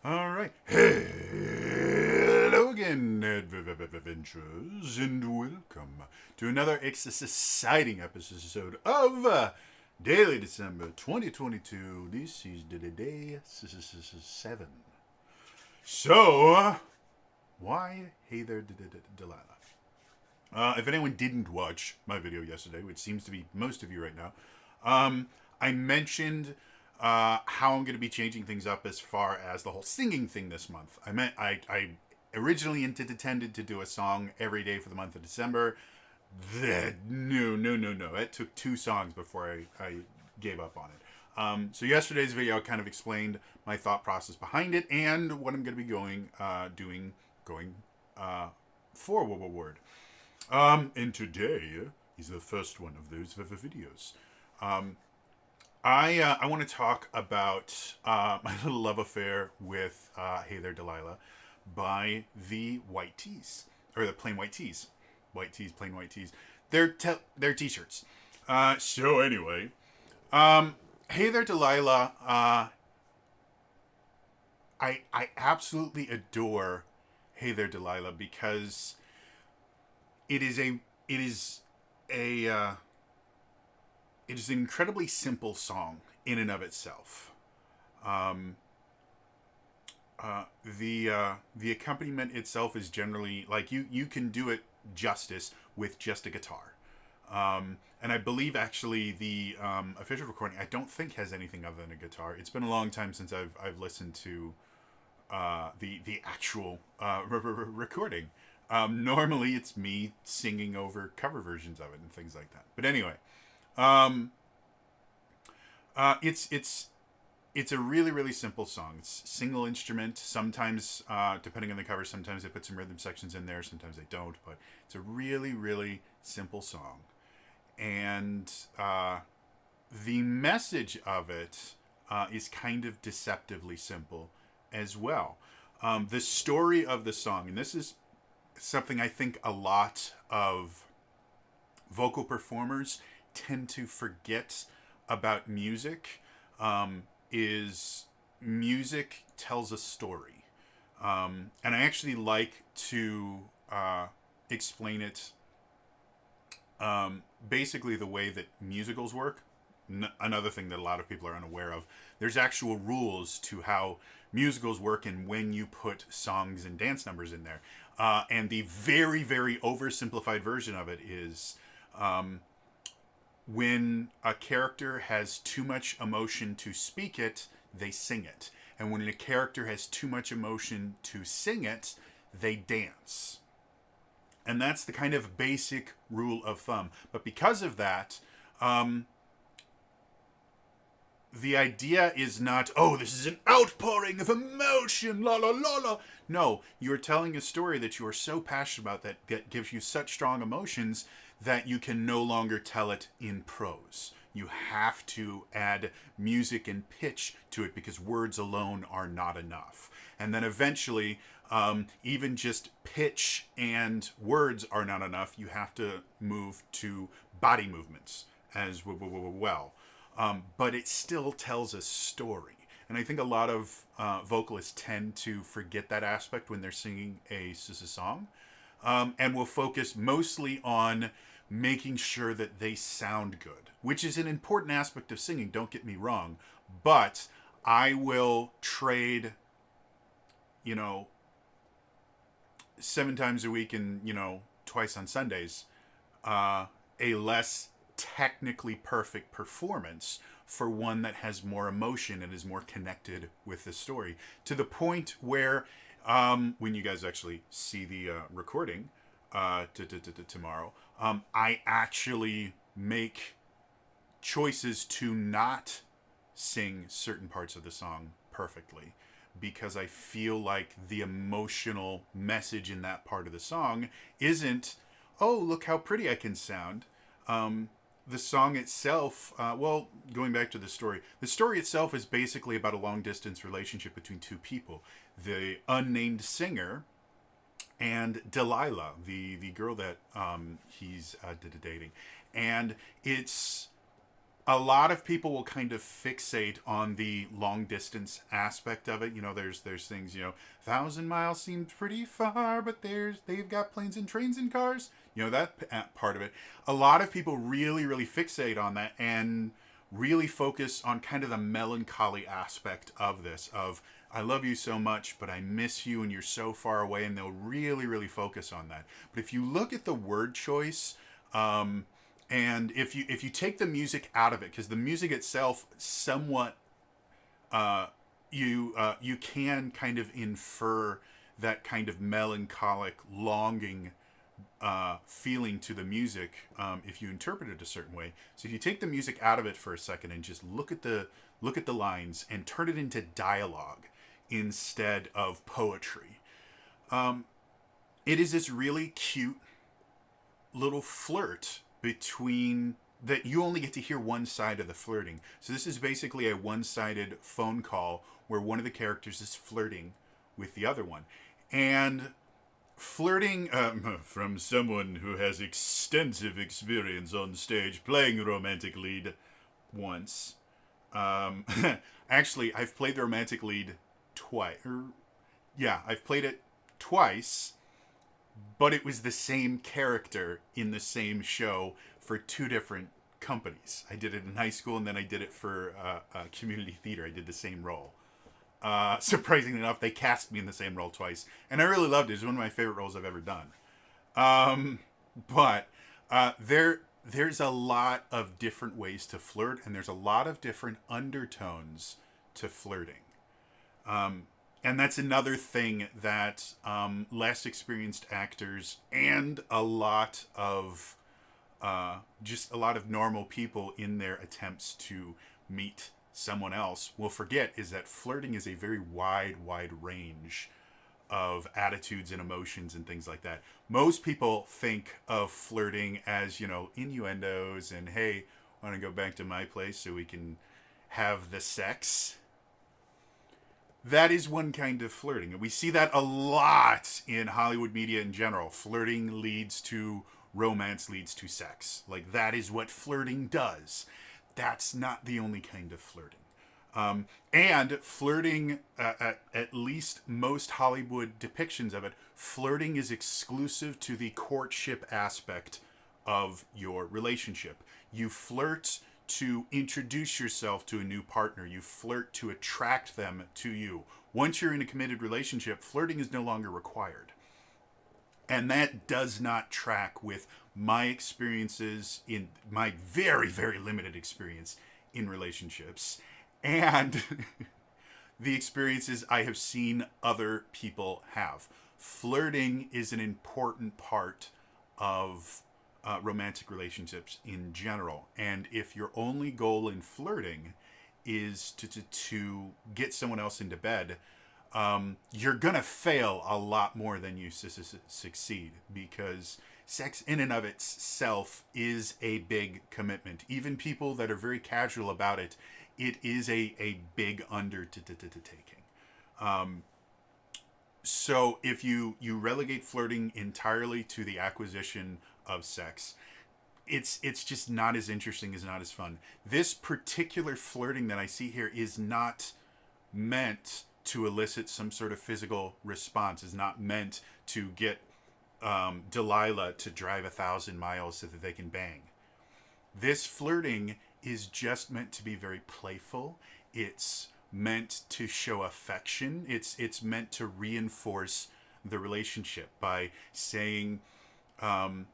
All right. Hello again, adventurers, and welcome to another exciting episode of Daily December 2022. This is the day 7. So, why Hey There, Delilah? If anyone didn't watch my video yesterday, which seems to be most of you right now, I mentioned how I'm going to be changing things up as far as the whole singing thing this month. I originally intended to do a song every day for the month of December. No. It took 2 songs before I gave up on it. So yesterday's video kind of explained my thought process behind it and what I'm going to be going forward. And today is the first one of those videos. I want to talk about my little love affair with Hey There, Delilah by the White Tees, or the Plain White Tees. White Tees, Plain White Tees. They're t-shirts. So anyway, Hey There, Delilah, I absolutely adore Hey There, Delilah, because it is a it is a it is an incredibly simple song in and of itself. Um, the accompaniment itself is generally like you can do it justice with just a guitar. And I believe actually the official recording I don't think has anything other than a guitar. It's been a long time since I've listened to the actual recording. Normally it's me singing over cover versions of it and things like that. But anyway, um, it's a really simple song. It's single instrument. Sometimes, depending on the cover, sometimes they put some rhythm sections in there. Sometimes they don't. But it's a really simple song, and the message of it is kind of deceptively simple as well. The story of the song, and this is something I think a lot of vocal performers tend to forget about music, is music tells a story. And I actually like to explain it basically the way that musicals work. Another thing that a lot of people are unaware of. There's actual rules to how musicals work and when you put songs and dance numbers in there. And the very oversimplified version of it is when a character has too much emotion to speak it, they sing it. And when a character has too much emotion to sing it, they dance. And that's the kind of basic rule of thumb. But because of that, the idea is not, oh, this is an outpouring of emotion, la la la la. No, you're telling a story that you are so passionate about that gives you such strong emotions that you can no longer tell it in prose. You have to add music and pitch to it because words alone are not enough. And then eventually, even just pitch and words are not enough. You have to move to body movements as well. But it still tells a story. And I think a lot of vocalists tend to forget that aspect when they're singing a song, and will focus mostly on making sure that they sound good, which is an important aspect of singing, don't get me wrong. But I will trade, you know, 7 times a week and, twice on Sundays, a less technically perfect performance for one that has more emotion and is more connected with the story, to the point where when you guys actually see the recording tomorrow, I actually make choices to not sing certain parts of the song perfectly because I feel like the emotional message in that part of the song isn't, oh, look how pretty I can sound. The song itself, going back to the story itself is basically about a long distance relationship between 2 people. The unnamed singer and Delilah, the girl that he's dating. And it's a lot of people will kind of fixate on the long distance aspect of it. You know, there's things, you know, 1,000 miles seems pretty far, but they've got planes and trains and cars. You know, that part of it. A lot of people really fixate on that and really focus on kind of the melancholy aspect of this. Of I love you so much, but I miss you, and you're so far away, and they'll really focus on that. But if you look at the word choice, and if you take the music out of it, because the music itself somewhat you can kind of infer that kind of melancholic longing feeling to the music if you interpret it a certain way. So if you take the music out of it for a second and just look at the lines and turn it into dialogue instead of poetry, it is this really cute little flirt between that you only get to hear one side of the flirting. So this is basically a one-sided phone call where one of the characters is flirting with the other one. And flirting from someone who has extensive experience on stage playing a romantic lead once. Actually, I've played the romantic lead twice. Yeah, I've played it twice, but it was the same character in the same show for two different companies. I did it in high school, and then I did it for community theater. I did the same role. Surprisingly enough, they cast me in the same role twice, and I really loved it. It's one of my favorite roles I've ever done. But there's a lot of different ways to flirt, and there's a lot of different undertones to flirting. And that's another thing that less experienced actors and a lot of just a lot of normal people in their attempts to meet someone else will forget, is that flirting is a very wide range of attitudes and emotions and things like that. Most people think of flirting as, you know, innuendos and, hey, want to go back to my place so we can have the sex. That is one kind of flirting. And we see that a lot in Hollywood media in general. Flirting leads to romance, leads to sex. Like, that is what flirting does. That's not the only kind of flirting. And flirting, at least most Hollywood depictions of it, flirting is exclusive to the courtship aspect of your relationship. You flirt to introduce yourself to a new partner. You flirt to attract them to you. Once you're in a committed relationship, flirting is no longer required. And that does not track with my experiences in my very limited experience in relationships and the experiences I have seen other people have. Flirting is an important part of romantic relationships in general. And if your only goal in flirting is to get someone else into bed, you're gonna fail a lot more than you succeed, because sex in and of itself is a big commitment. Even people that are very casual about it, it is a big undertaking. So if you relegate flirting entirely to the acquisition of sex, it's just not as interesting, is not as fun. This particular flirting that I see here is not meant to elicit some sort of physical response, is not meant to get Delilah to drive 1,000 miles so that they can bang. This flirting is just meant to be very playful. It's meant to show affection. It's meant to reinforce the relationship by saying,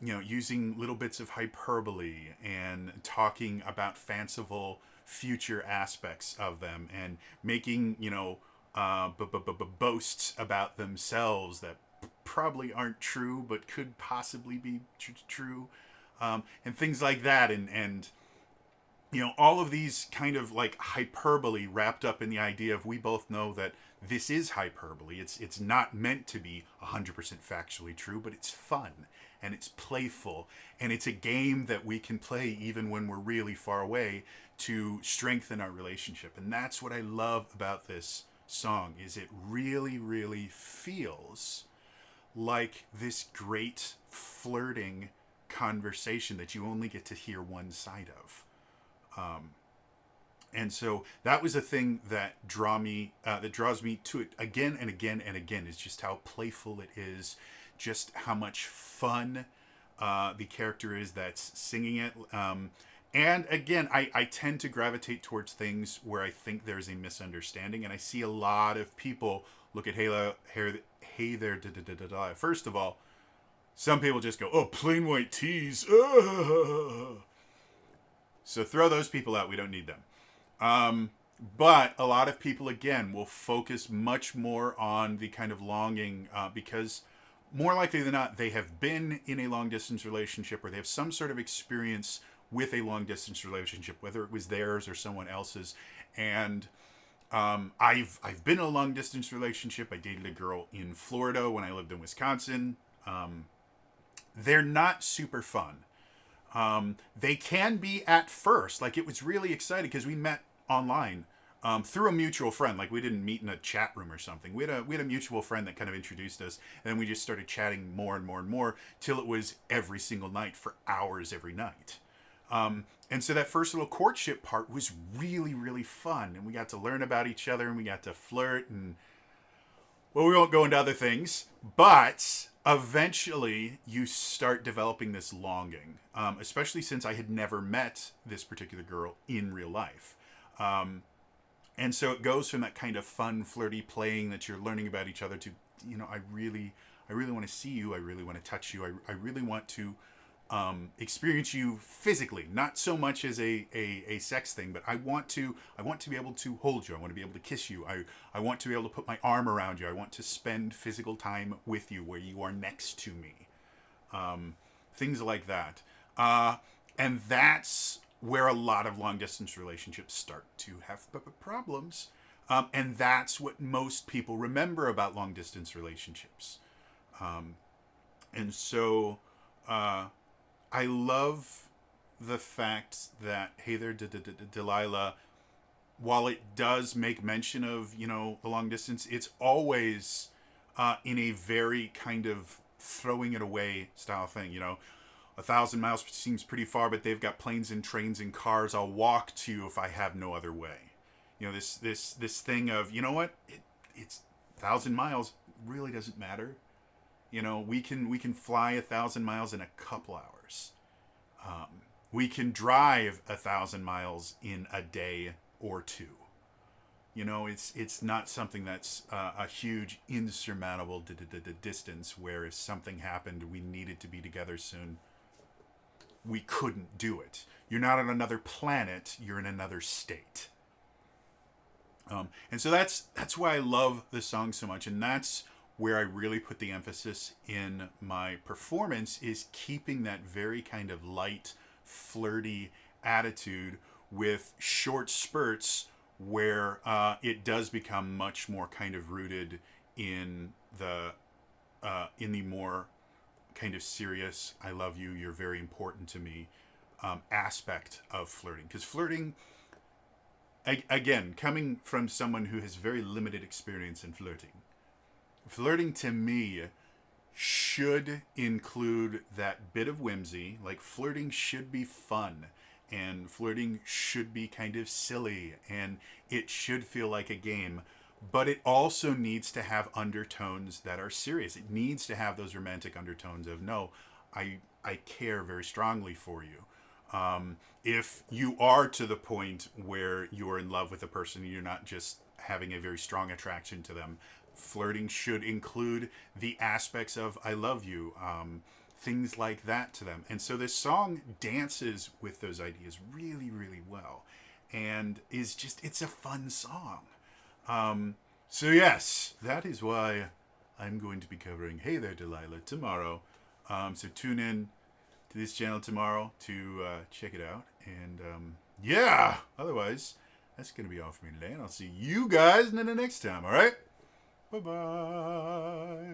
using little bits of hyperbole and talking about fanciful future aspects of them, and making, boasts about themselves that probably aren't true but could possibly be true, and things like that, and all of these kind of like hyperbole wrapped up in the idea of, we both know that this is hyperbole. It's not meant to be 100% factually true, but it's fun and it's playful, and it's a game that we can play even when we're really far away to strengthen our relationship. And that's what I love about this song, is it really feels like this great flirting conversation that you only get to hear one side of. And so that was a thing that draws me to it again and again and again. Is just how playful it is, just how much fun the character is that's singing it. And again, I tend to gravitate towards things where I think there's a misunderstanding, and I see a lot of people look at Hey There Delilah. First of all, some people just go, oh, plain white tees. So throw those people out. We don't need them. But a lot of people, again, will focus much more on the kind of longing because more likely than not, they have been in a long distance relationship or they have some sort of experience with a long distance relationship, whether it was theirs or someone else's. And I've been in a long distance relationship. I dated a girl in Florida when I lived in Wisconsin. They're not super fun. They can be at first. Like, it was really exciting because we met online through a mutual friend. Like, we didn't meet in a chat room or something. We had a mutual friend that kind of introduced us, and then we just started chatting more and more and more till it was every single night for hours every night. And so that first little courtship part was really, really fun, and we got to learn about each other, and we got to flirt, and well, we won't go into other things, but eventually you start developing this longing, especially since I had never met this particular girl in real life. And so it goes from that kind of fun, flirty playing that you're learning about each other to, I really want to see you. I really want to touch you. I really want to experience you physically, not so much as a sex thing, but I want to be able to hold you. I want to be able to kiss you. I want to be able to put my arm around you. I want to spend physical time with you where you are next to me. Things like that. And that's where a lot of long distance relationships start to have problems. And that's what most people remember about long distance relationships. And so, I love the fact that Hey There Delilah, while it does make mention of, the long distance, it's always in a very kind of throwing it away style thing. 1,000 miles seems pretty far, but they've got planes and trains and cars. I'll walk to you if I have no other way. This thing of, you know what? It's 1,000 miles really doesn't matter. We can fly 1,000 miles in a couple hours. We can drive 1,000 miles in a day or two. It's not something that's a huge insurmountable distance where if something happened, we needed to be together soon. We couldn't do it. You're not on another planet. You're in another state. And so that's why I love this song so much, and that's where I really put the emphasis in my performance, is keeping that very kind of light, flirty attitude with short spurts where it does become much more kind of rooted in the more kind of serious, I love you, you're very important to me aspect of flirting. Because flirting, again, coming from someone who has very limited experience in flirting to me should include that bit of whimsy. Like, flirting should be fun, and flirting should be kind of silly, and it should feel like a game, but it also needs to have undertones that are serious. It needs to have those romantic undertones of, no, I care very strongly for you. If you are to the point where you're in love with a person, you're not just having a very strong attraction to them, flirting should include the aspects of I love you, things like that to them. And so this song dances with those ideas really, really well, and it's a fun song. So yes, that is why I'm going to be covering Hey There Delilah tomorrow. So tune in to this channel tomorrow to check it out. And yeah, otherwise, that's going to be all for me today, and I'll see you guys in the next time, all right? Bye-bye.